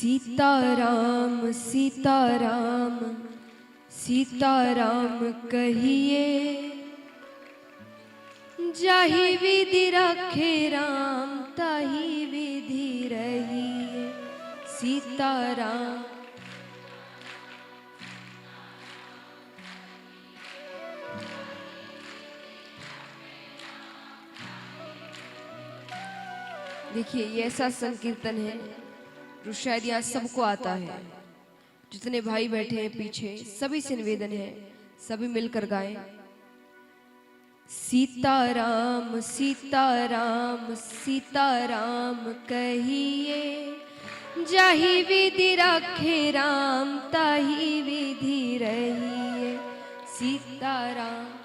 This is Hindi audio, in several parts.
सीताराम सीताराम सीताराम कहिए, जाहि विधि रखे राम ताहि विधि रहिए। सीताराम देखिए, ये ऐसा संकीर्तन है जो शायद यहाँ सबको आता है। जितने भाई बैठे हैं पीछे, सभी से निवेदन है, सभी मिलकर गाएं। सीताराम सीताराम सीताराम कहिए, जाहि विधि रखे राम ताहि विधि रहिए। सीताराम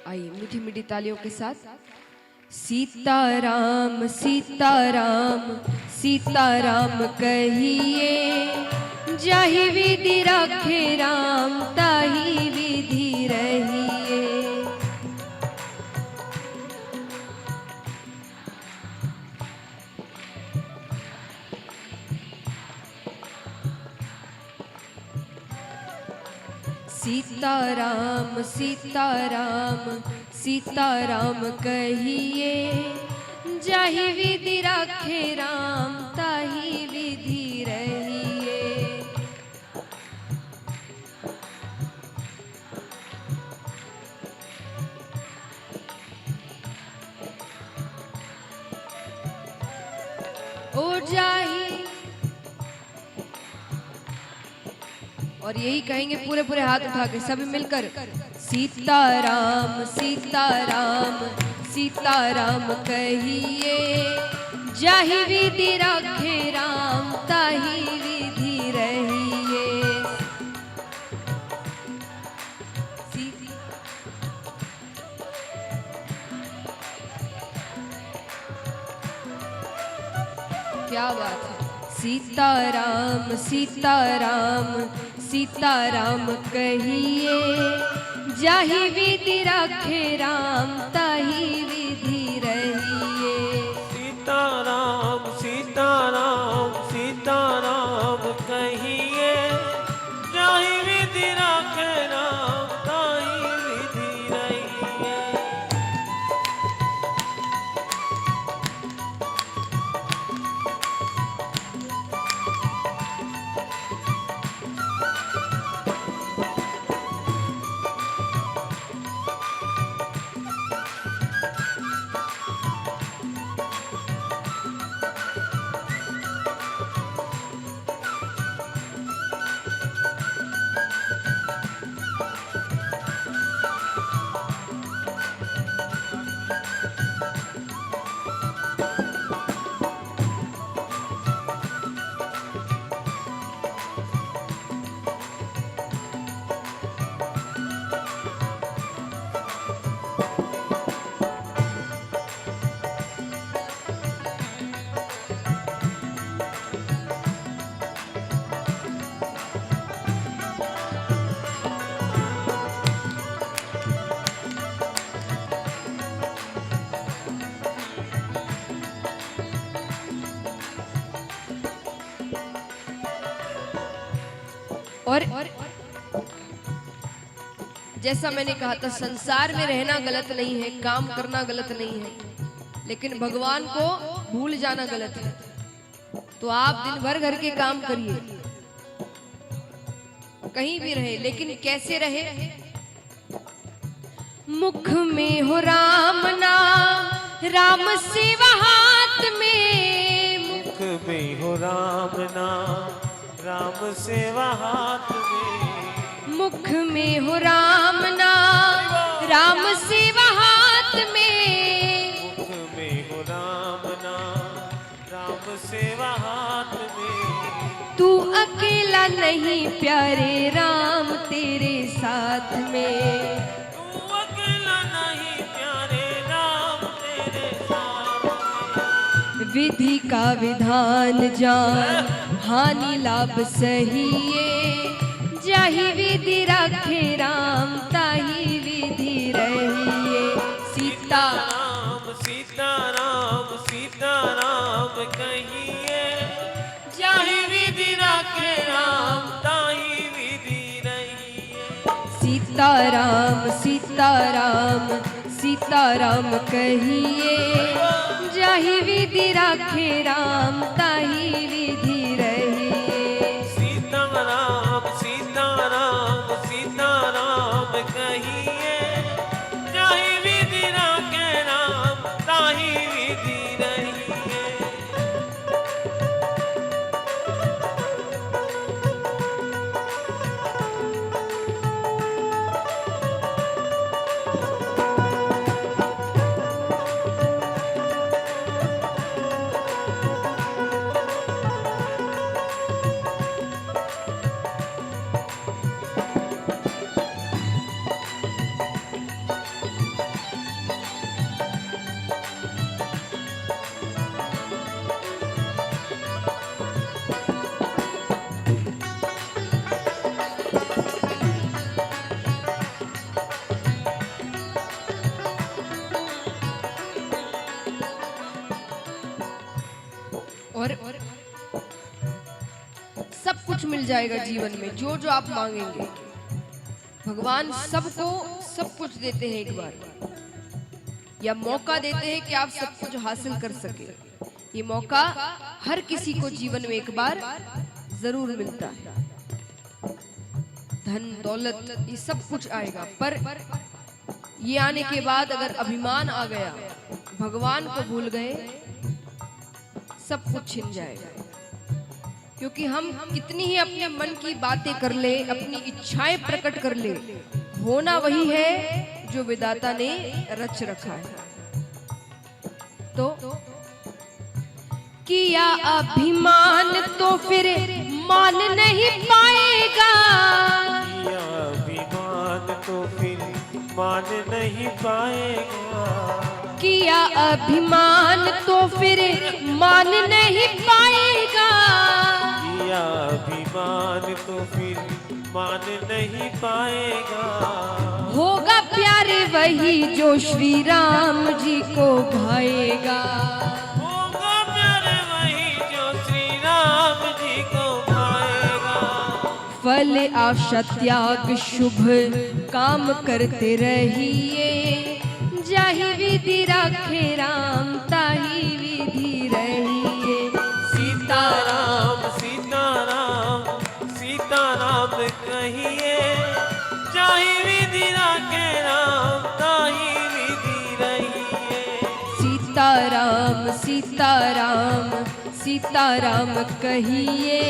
आइए मीठी मीठी तालियों के साथ। सीताराम सीताराम सीताराम कहिए, जाहि विधि रखे राम ताहि विधि रहिए। सीताराम सीताराम सीताराम कहिए, जाहि विधि रखे राम ताहि विधि रहिए। ओ जाहि, और यही कहेंगे पूरे पूरे हाथ उठा के सभी मिलकर। सीताराम सीताराम सीताराम कहिए, जाहि विधि रखे राम ताहि विधि रहिए। क्या बात है। सीताराम सीताराम सीताराम कहिए, जाहि विधि रखे राम ताहि विधि रहिए। सीताराम सीताराम सीताराम कहिए, जाहि विधि रखे राम ताहि विधि रहिए। और जैसा मैंने कहा था, संसार में रहना गलत नहीं है, काम करना गलत नहीं है, लेकिन भगवान को भूल जाना गलत है। तो आप दिन भर घर के काम करिए, कहीं भी रहे, लेकिन कैसे रहे। मुख में हो राम नाम, राम सेवा हाथ में। मुख में हो राम नाम, राम सेवा हाथ में। मुख में हो राम नाम, राम सेवा हाथ में। मुख में हो राम नाम, राम सेवा हाथ में। तू अकेला नहीं प्यारे राम तेरे साथ में। तू अकेला नहीं प्यारे राम तेरे साथ में। विधि का विधान जान, हानि लाभ सहिए। जाहि विधि रखे राम ताहि सीताराम सीताराम सीताराम कहिए, जाहि विधि राखे राम ताहि विधि रहिए। सीताराम सीताराम सीताराम कहिए, जाहि विधि राखे राम ताहि विधि रहिए। और सब कुछ मिल जाएगा जीवन में, जो जो आप मांगेंगे। भगवान सबको सब कुछ देते हैं एक बार, या मौका देते हैं कि आप सब कुछ हासिल कर सके। ये मौका हर किसी को जीवन में एक बार जरूर मिलता है। धन दौलत ये सब कुछ आएगा, पर ये आने के बाद अगर अभिमान आ गया, भगवान को भूल गए, सब कुछ छिन जाएगा। क्योंकि हम कितनी ही अपने मन की बातें कर ले, अपनी इच्छाएं प्रकट कर ले, होना वही है जो विधाता ने रच रखा है। तो किया अभिमान तो फिर मान नहीं पाएगा, किया अभिमान तो फिर मान नहीं पाएगा। किया अभिमान तो फिर मान नहीं पाएगा, किया अभिमान तो फिर मान नहीं पाएगा। होगा प्यारे वही जो श्री राम जी को भाएगा। होगा प्यारे वही जो श्री राम जी को भाएगा। फल आशा त्याग शुभ काम करते रहिए, जाहि विधि राखे राम ताहि विधि रहिए। सीताराम सीताराम सीताराम कहिए, जाहि विधि राखे राम ताहि विधि रहिए। सीताराम सीताराम सीताराम कहिए,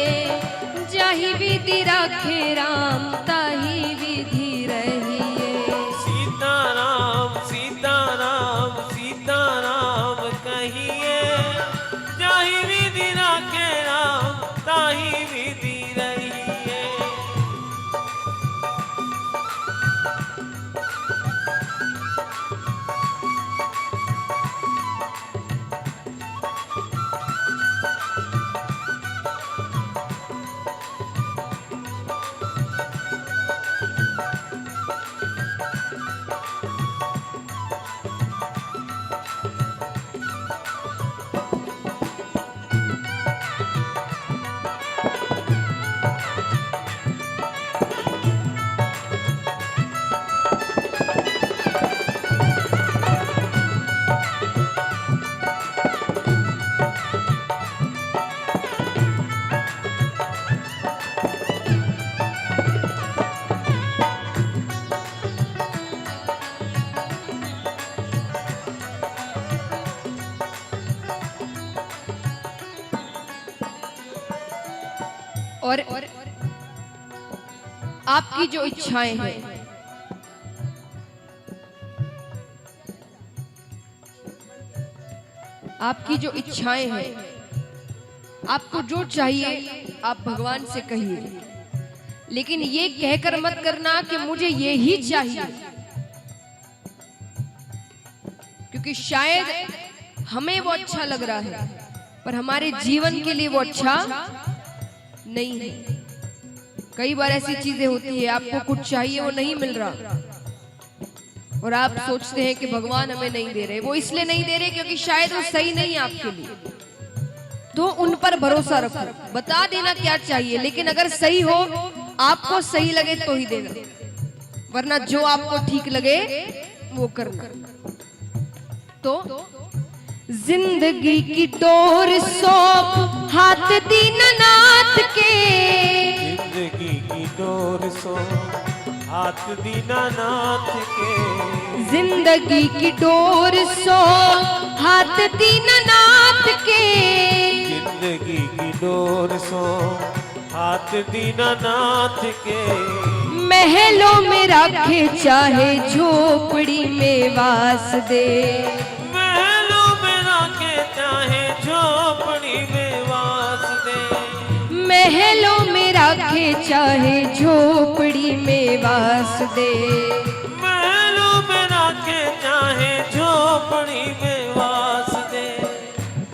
जाहि विधि राखे राम ताहि विधि रहिए। सीताराम सीताराम सीताराम कहिए, जाहि विधि राखे राम ताहि विधि रहिए। और आपकी जो इच्छाएं हैं, आपकी जो इच्छाएं हैं, आपको जो चाहिए आप भगवान से कहिए, लेकिन ये कहकर मत करना कि मुझे ये ही चाहिए, क्योंकि शायद हमें वो अच्छा लग रहा है पर हमारे जीवन के लिए वो अच्छा नहीं है। कई बार ऐसी चीजें होती है, आपको कुछ चाहिए वो नहीं मिल रहा और आप सोचते हैं कि भगवान हमें नहीं दे रहे। वो इसलिए नहीं दे रहे क्योंकि शायद वो सही नहीं है आपके लिए। तो उन पर भरोसा रखो, बता देना क्या चाहिए, लेकिन अगर सही हो, आपको सही लगे तो ही देना। वरना जो आपको ठीक लगे वो करना। तो जिंदगी की डोर सौंप हाथ दीननाथ के, जिंदगी की डोर सौंप हाथ दीननाथ के, जिंदगी की डोर सौंप हाथ दीननाथ के, जिंदगी की डोर सौंप हाथ दीननाथ के। महलों में रखे चाहे झोपड़ी में वास दे, महलों में रखे चाहे झोपड़ी में वास दे, महलों में रखे चाहे झोपड़ी में वास दे, महलों में रखे चाहे झोपड़ी में वास दे।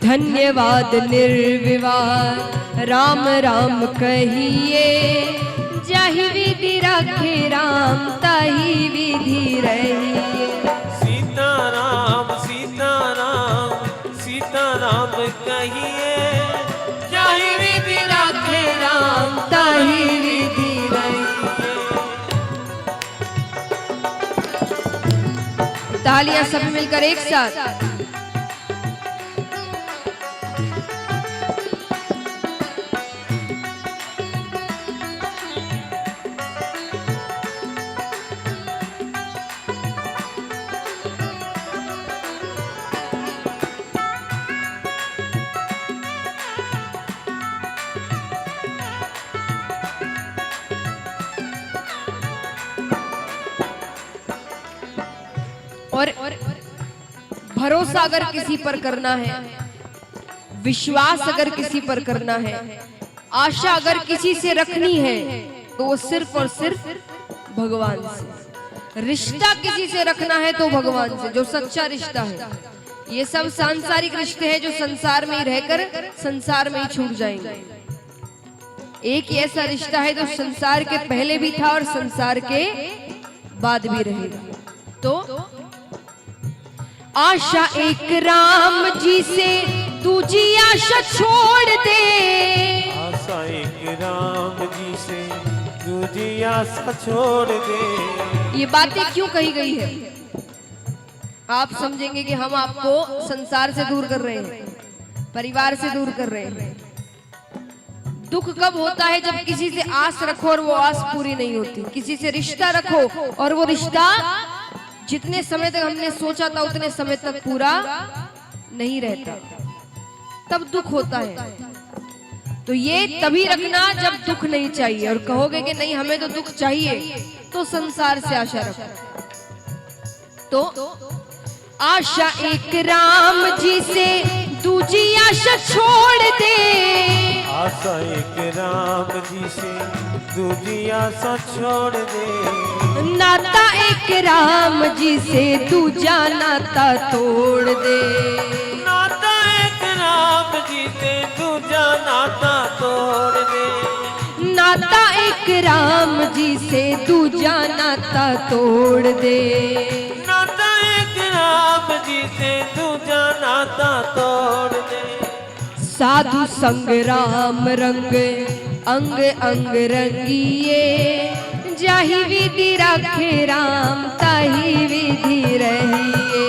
धन्यवाद निर्विवाद राम राम कहिए, जाहि विधि रखे राम ताहि विधि रहिए। सीताराम सीताराम सीताराम कहिए, जाहि विधि रखे राम ताहि विधि रहिए। तालियां सब मिलकर एक साथ। और भरोसा अगर किसी पर करना है, विश्वास अगर किसी पर करना है, आशा अगर किसी से रखनी है, तो वो सिर्फ और सिर्फ भगवान से। रिश्ता किसी से रखना है तो भगवान से, जो सच्चा रिश्ता है। ये सब सांसारिक रिश्ते हैं जो संसार में ही रहकर संसार में ही छूट जाएंगे। एक ही ऐसा रिश्ता है जो संसार के पहले भी था और संसार के बाद भी रहेगा। तो आशा एक राम जी से दूजी आशा छोड़ दे, आशा एक राम जी से दूजी आशा छोड़ दे। ये बातें क्यों कही गई है? आप समझेंगे कि हम आपको संसार से दूर कर रहे हैं, परिवार से दूर कर रहे हैं। दुख कब होता है? जब किसी से आस रखो और वो आस पूरी नहीं होती। किसी से रिश्ता रखो और वो रिश्ता जितने समय तक हमने सोचा था उतने समय तक पूरा नहीं रहता, तब दुख होता है। तो ये तभी रखना जब दुख नहीं चाहिए, और कहोगे कि नहीं हमें तो दुख चाहिए, तो संसार से आशा रखो। तो आशा एक राम जी से दूजी आशा छोड़ दे, आशा एक राम जी से दूजी आशा छोड़ दे। नाता एक राम जी से दूजा नाता तोड़ दे, नाता एक राम जी से दूजा नाता तोड़ दे। नाता एक राम जी से दूजा नाता तोड़ दे, नाता एक राम जी से दूजा नाता तोड़ दे। साधु संग राम रंग अंग अंग रंगिए, जाहि विधि रखे राम ताहि विधि रहिए।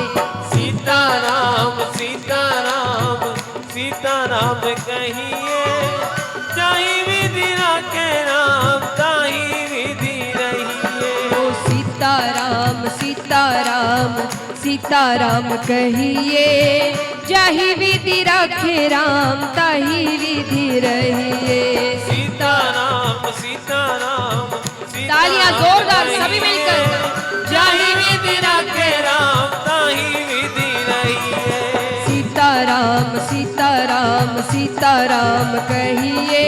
सीताराम सीताराम सीताराम कहिए, जाहि विधि रखे राम ताहि विधि रहिए। ओ सीताराम सीताराम सीताराम कहिए, जाहि विधि रखे राम ताहि विधि रहिए। सीताराम सीताराम तालियां जोरदार सभी मिलकर। जाहि विधि रखे राम ताहि विधि रहिए। सीताराम सीताराम सीताराम कहिए,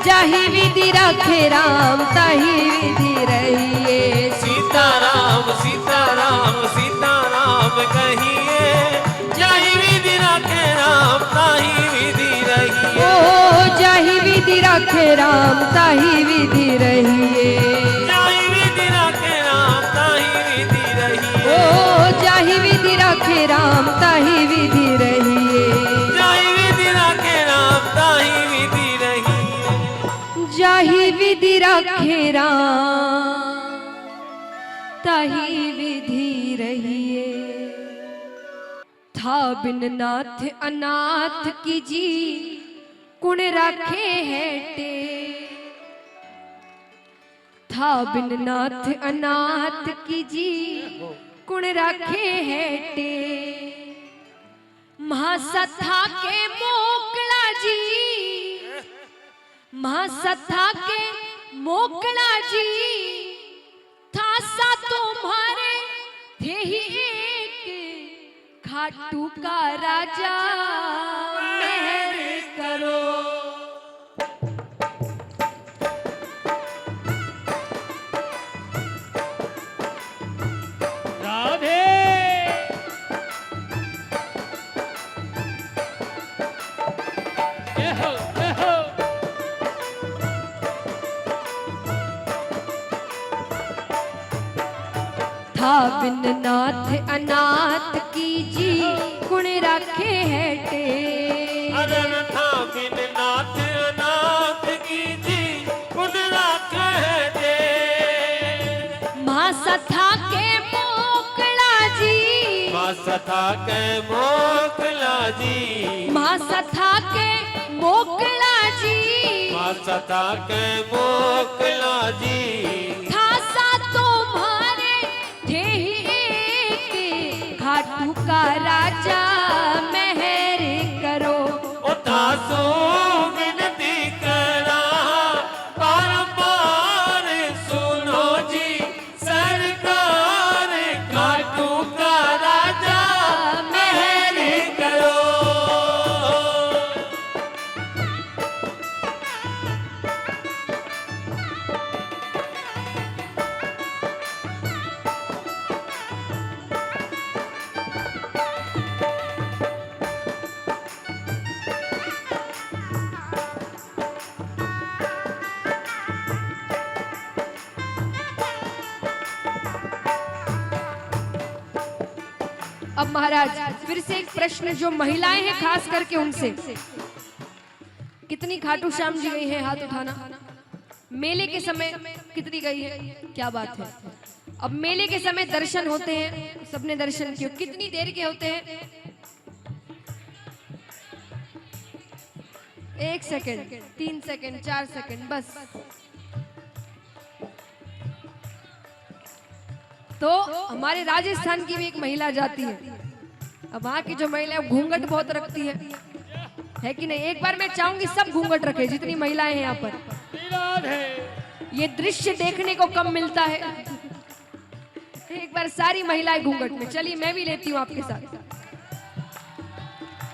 जाहि विधि रखे राम ताहि विधि रहिए। सीताराम सीताराम सीताराम कहिए, जाहि विधि रखे राम ताहि विधि रहिए। ओ जाहि विधि रखे राम ताहि विधि रहिए, जाहि विधि रखे राम ताहि विधि रहिए। ओ जाहि विधि रखे राम ताहि विधि रहिए, जाहि विधि रखे राम ताहि विधि रहिए। जाहि विधि रखे राम ताही विधि रहिए। था बिन नाथ अनाथ की जी कुण राखे हैटे। था बिन नाथ अनाथ की जी कुण राखे हैटे। महासथा के मोकला जी, महासथा के मोकला जी, था सा तुम्हारे थे ही एक, खाटू का राजा मेहर करो। राधे ये हो ये हो। था बिन नाथ अनाथ की जी कुण राखे हैटे। अरन था बिन नाथ अनाथ की जी कुण राखे हैटे। महासथा के मोकला जी, महासथा के मोकला जी, महासथा के मोकला जी, महासथा के मोकला जी, था सा तुम्हारे थे ही एक, खाटू का राजा मेहर करो। ओ तासो विनती करा बारंबार सुनो जी सरकार, खाटू का राजा मेहर करो। अब महाराज फिर से एक प्रश्न जो महिलाएं हैं खास करके उनसे, कितनी खाटू श्याम जी गई है? हाथ उठाना। मेले के समय कितनी गई है? क्या बात है। अब मेले के समय दर्शन होते हैं, सबने दर्शन किए, कितनी देर के होते हैं? 1 सेकंड, 3 सेकंड, 4 सेकंड बस। तो हमारे राजस्थान की भी एक महिला जाती है। अब वहां की जो महिला है घूंघट बहुत रखती है कि नहीं? एक बार मैं चाहूंगी सब घूंघट रखे, जितनी महिलाएं हैं यहाँ पर। ये दृश्य देखने को कम मिलता है। एक बार सारी महिलाएं घूंघट में। चलिए मैं भी लेती हूँ आपके साथ।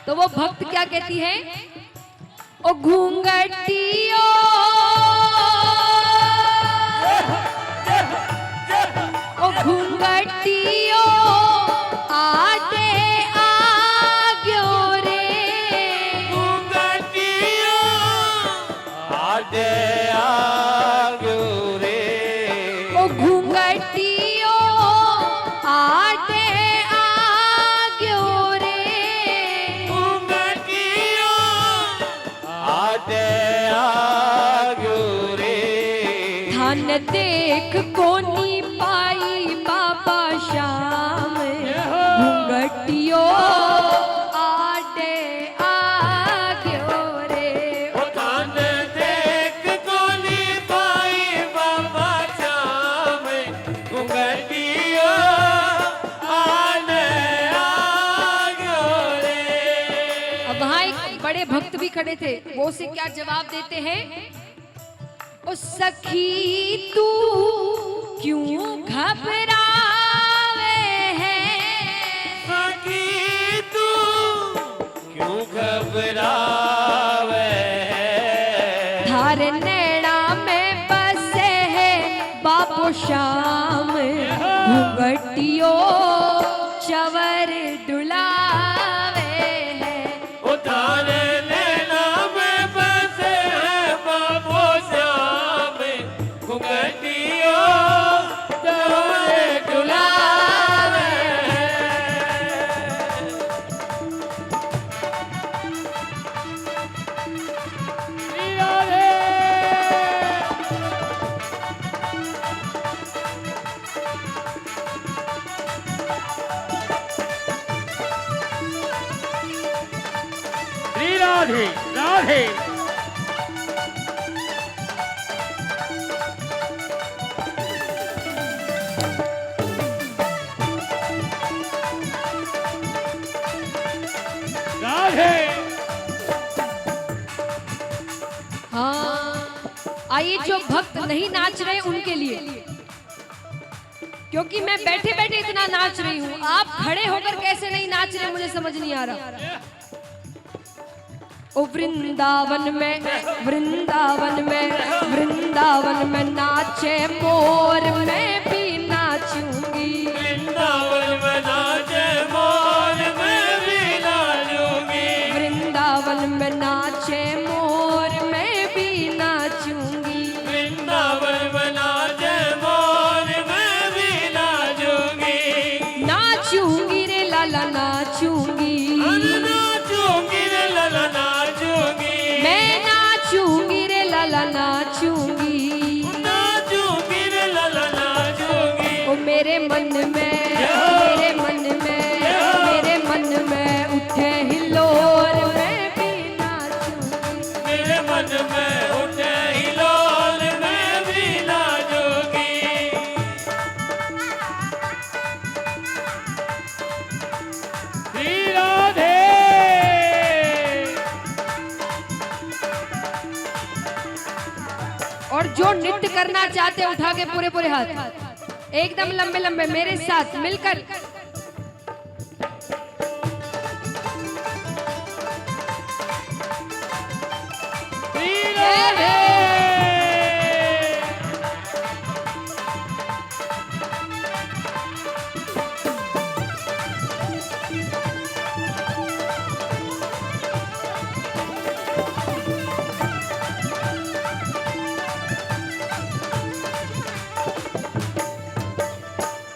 तो वो भक्त क्या कहती है? ओ घूंघटियो ओ घूंघटियो आटे आग्यो रे। घूंघटियो आटे आग्यो रे। ओ घूंघटियो आटे आग्यो रे। घूंघटियो आटे आग्यो रे। धन देख कोनी पाई बाबा श्याम, घूंघटियो आटे आग्यो रे। ओ धन देख कोनी पाई बाबा श्याम, घूंघटियो आटे आग्यो रे। अब वहां एक बड़े भक्त भी खड़े थे, वो उसे क्या जवाब देते हैं? ओ सखी तू क्यों घबरावे है? सखी तू क्यों घबरावे है? थार नैना में बसे है बाबू श्याम, घूंघटियो चवर डुलावे है। ओ थारे नैना में बसे है बाबू श्याम, घूंघटियो चवर डुलावे है। राधे राधे। राधे। हाँ, आइए जो भक्त नहीं नाच रहे उनके लिए, क्योंकि मैं बैठे बैठे इतना नाच रही हूँ, आप खड़े होकर कैसे नहीं नाच रहे मुझे समझ नहीं आ रहा। ओ वृंदावन में, वृंदावन में, वृंदावन में नाचे मोर, मैं भी नाचूंगी। वृंदावन में नाचे मोर, मैं भी नाचूंगी। वृंदावन में नाचे मोर, मैं भी नाचूंगी। वृंदावन में नाचे मोर, मैं भी नाचूंगी। नाचूंगी रे लाला नाचूंगी, नाचूंगी रे लाला नाचूंगी। मैं नाचूंगी रे लाला नाचूंगी। नाचूंगी रे लाला नाचूंगी। ओ मेरे मन में, मेरे मन में, मेरे मन में उठे हिलोर, मैं भी नाचूंगी। मेरे मन में उठे हिलोर, मैं भी नाचूंगी। श्री राधे। और जो नृत्य करना चाहते हैं उठा के पूरे पूरे हाथ एकदम लंबे लंबे मेरे साथ मिलकर। श्री राधे।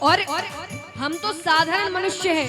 और हम तो साधारण मनुष्य हैं,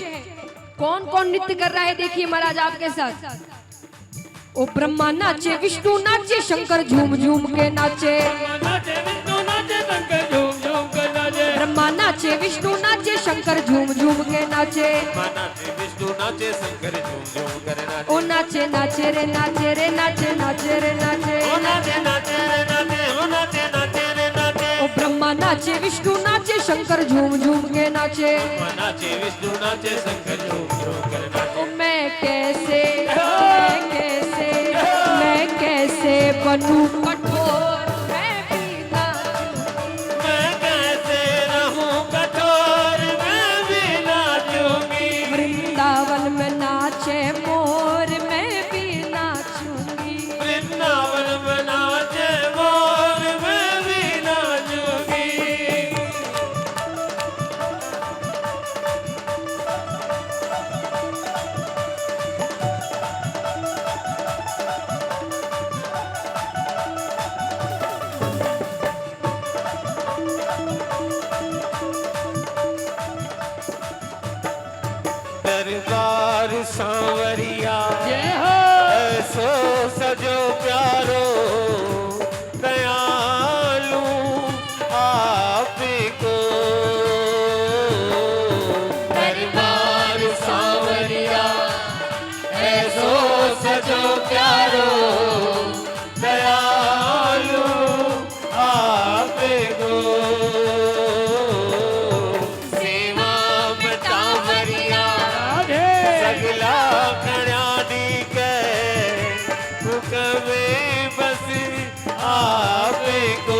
कौन कौन नृत्य कर रहा है देखिए महाराज आपके साथ। ओ ब्रह्मा नाचे, विष्णु नाचे, शंकर झूम झूम के नाचे। नाचे विष्णु नाचे, शंकर झूम झूम के नाचे। ब्रह्मा नाचे, विष्णु नाचे, शंकर झूम झूम के नाचे। नाचे विष्णु नाचे, शंकर झूम झूम कर नाचे। ओ नाचे नाचे रे नाचे रे नाचे नाचे रे नाचे। ओ नाचे नाचे रे नाचे, ओ नाचे नाचे रे नाचे। ओ ब्रह्मा नाचे, विष्णु नाचे, शंकर झूम झूम के नाचे। नाचे विष्णु नाचे, शंकर झूम झूम कर नाचे। ओ मैं कैसे बनूं कठोर, मैं भी नाचूंगी। मैं कैसे रहूं कठोर, मैं भी नाचूंगी। वृंदावन में नाचे मोर, मैं भी नाचूंगी। वृंदावन में नाचे मोर, मैं भी नाचूंगी। दरबार सांवरिया ऐसो सजो प्यारो, दयालु आपको। दरबार सांवरिया ऐसो सजो प्यारो, दयालु आपको। सेवा में टावरिया सगला खड़ा दी के, हुक्मे बस आपको।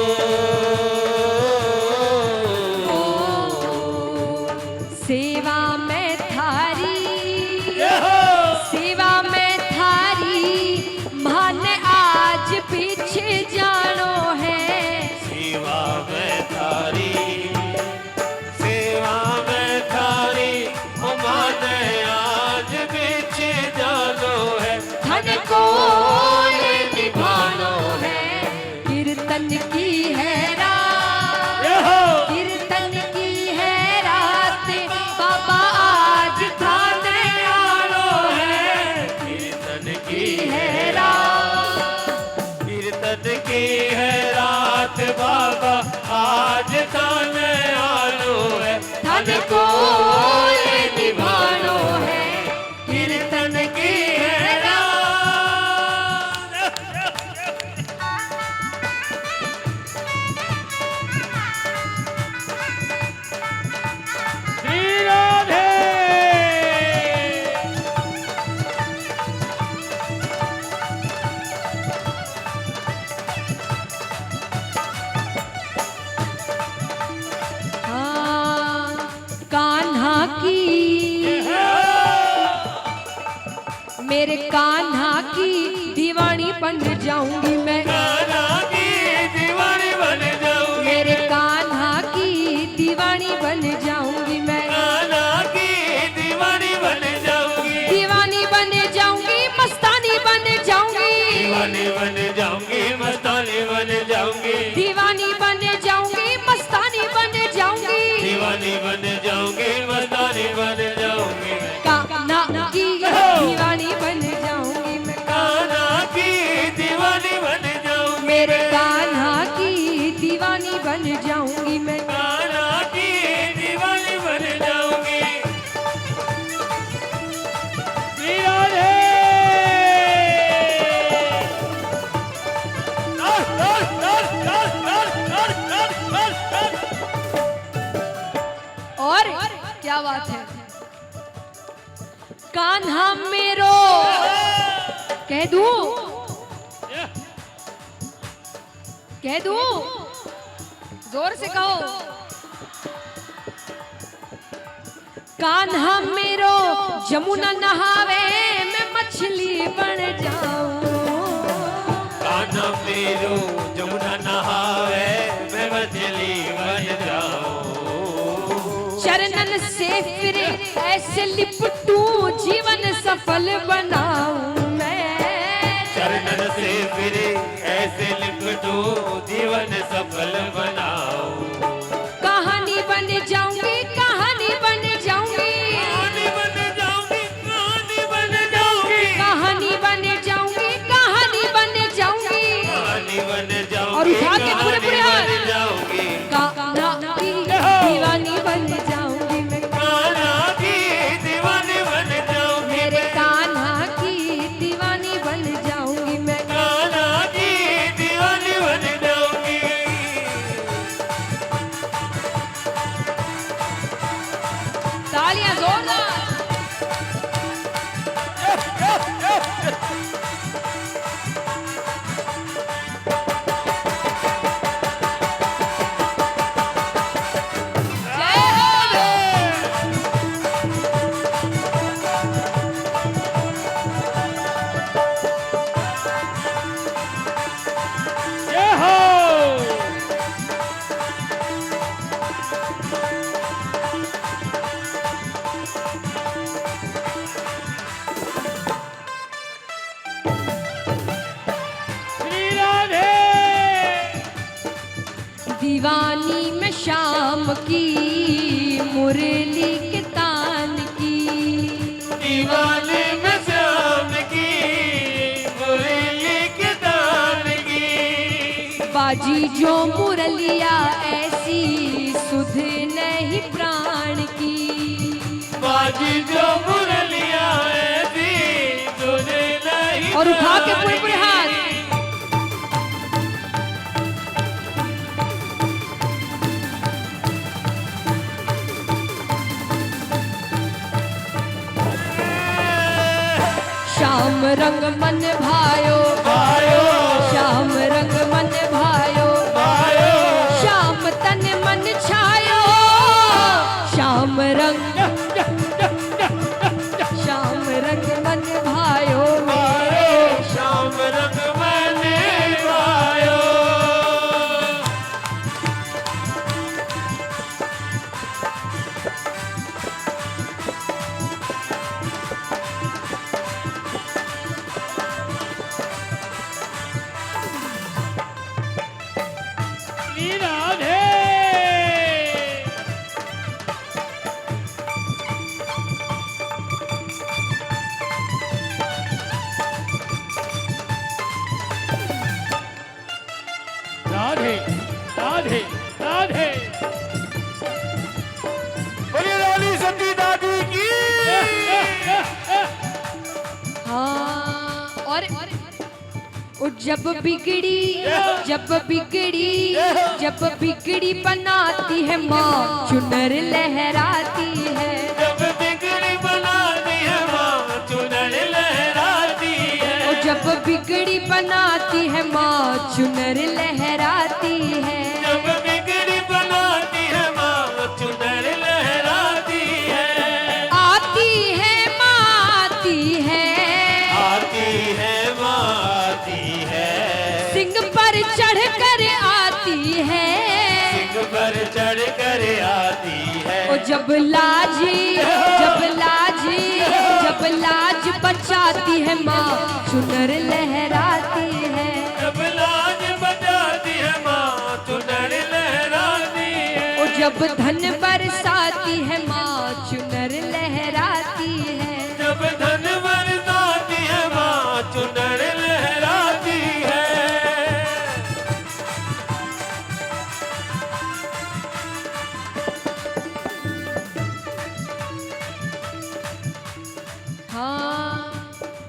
सेवा में थारी, सेवा में थारी, मान आज पीछे जानो है। सेवा में थारी, सेवा में थारी, माने आज पीछे जानो है। धन को निभानो है, कीर्तन की है रात, कीर्तन की है रात, बाबा आज थाने आनो है। कीर्तन की है रात, कीर्तन की है रात, बाबा आज थाने आनो है। धन को निभानो है, कीर्तन की है रात। मेरे कान्हा की दीवानी बन जाऊंगी मैं, कान्हा की दीवानी बन जाऊंगी, मेरे कान्हा की दीवानी बन जाऊंगी मैं, कान्हा की दीवानी बन जाऊंगी, दीवानी बन जाऊंगी, मस्तानी बन जाऊंगी, दीवानी बन जाऊंगी, मस्तानी बन जाऊंगी, दीवानी बन जाऊंगी, मस्तानी बन जाऊंगी, दीवानी बन जाऊंगी, मस्तानी बन जाऊंगी, कान्हा की दीवानी बन जाऊंगी मैं, कान्हा की दीवानी बन जाऊंगी, मेरे कान्हा की दीवानी बन जाऊंगी मैं, कान्हा की दीवानी बन जाऊंगी। राधे और क्या बात है। कान्हा मेरो कह दूं, कह दूं, जोर से कहो। कान्हा मेरो जमुना नहावे मैं मछली बन जाऊं, कान्हा मेरो जमुना नहावे मैं मछली बन जाऊं, चरणन से फिर ऐसे लिपटूं जीवन सफल बनाऊं मैं, चरणन से फिर ऐसे लिपटूं जीवन सफल बनाऊं, कहानी बन जाऊंगी, कहानी बन जाऊंगी, कहानी बन जाऊंगी, कहानी बन जाऊंगी, कहानी बन जाऊंगी, कहानी बन जाऊंगी, कहानी बन जाऊंगी, और उठा के पूरे पूरे हाथ। बन जाऊंगी, कान्हा की दीवानी बन जाऊंगी मैं, कान्हा की दीवानी बन जाऊंगी, मेरे कान्हा की दीवानी बन जाऊंगी मैं, कान्हा की दीवानी बन जाऊंगी। तालियां जोरदार। जय हो। श्री राधे दीवानी में शाम की मुरली के तान की, दीवाने में शाम की मुरली के तान की, बाजी जो मुरलिया ऐसी सुध नहीं प्राण की, बाजी जो मुरलिया ऐसी तुझे नहीं, और उठा के पूरे पूरे हाथ। श्याम रंग मन भायो, भायो, श्याम रंग मन भायो, भायो, श्याम तन मन छायो, श्याम रंग, श्याम रंग मन भायो भायो, श्याम रंग मन भायो। श्री राधे राधे राधे राधे। बोलिए रानी सती दादी की। हाँ, और जब बिगड़ी, जब बिगड़ी, जब बिगड़ी बनाती है माँ चुनर लहराती है, जब बिगड़ी बनाती है माँ चुनर लहराती है, और जब बिगड़ी बनाती है माँ चुनर लहराती है, जब बिगड़ी बनाती है माँ चुनर लहराती है, आती है माँ आती है, कर आती है, सिंह पर चढ़ कर आती है। ओ जब लाज बचाती है माँ चुनर लहराती है, जब लाज बचाती है माँ चुनर लहराती है। ओ जब धन बरसाती है माँ चुनर लहराती है, जब धन बरसाती है माँ चुनर लहराती है। हाँ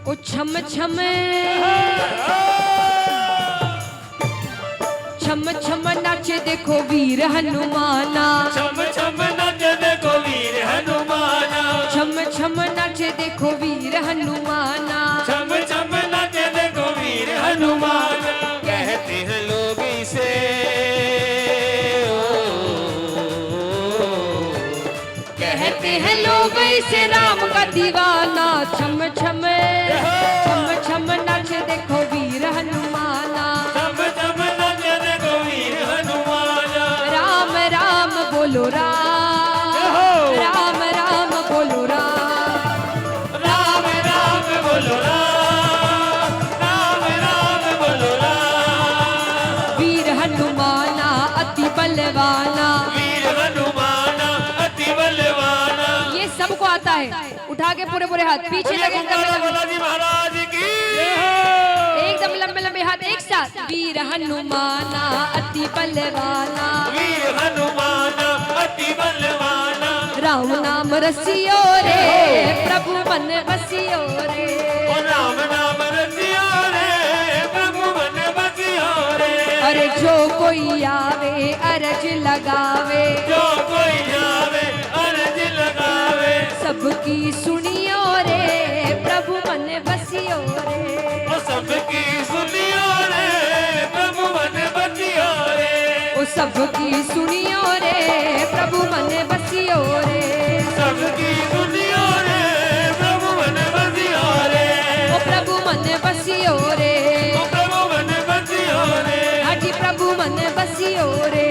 ओ छम छम छम छम नाचे देखो वीर हनुमाना, छम छम नाचे देखो वीर हनुमाना, छम छम नाचे देखो वीर हनुमाना, छम छम नाचे देखो वीर हनुमान। कहते हैं लोग इसे कहते हैं लोग इसे राम का दीवाना, छम छम छम छम नाचे देखो वीर हनुमाना, छम छम नाचे देखो वीर हनुमाना। राम राम बोलो राम, राम राम बोलो राम, राम राम बोलो राम, राम राम बोलो राम। वीर हनुमाना अति बलवाना, वीर हनुमाना अति बलवाना। ये सबको आता है। उठा के पूरे पूरे हाथ पीछे लगे, बालाजी महाराज की एकदम लंबे लंबे हाथ एक साथ। वीर हनुमाना अति बलवाना, वीर हनुमाना अति बलवाना। राम नाम रसियो रे प्रभु मन बसियो रे, ओ राम नाम रसियो रे प्रभु मन बसियो रे। अरे जो कोई आवे अरज लगावे, जो कोई जावे अर्ज लगावे, सबकी सुनियो रे प्रभु मन बसियो रे, ओ सबकी सुनियो रे प्रभु मन बसियो रे। ओ सबकी सुनियो रे प्रभु मन बसियो रे, सबकी सुनियो रे प्रभु मन बसियो रे। ओ प्रभु मन बसियो रे, ओ प्रभु मन बसियो रे। हाजी प्रभु मन बसियो रे।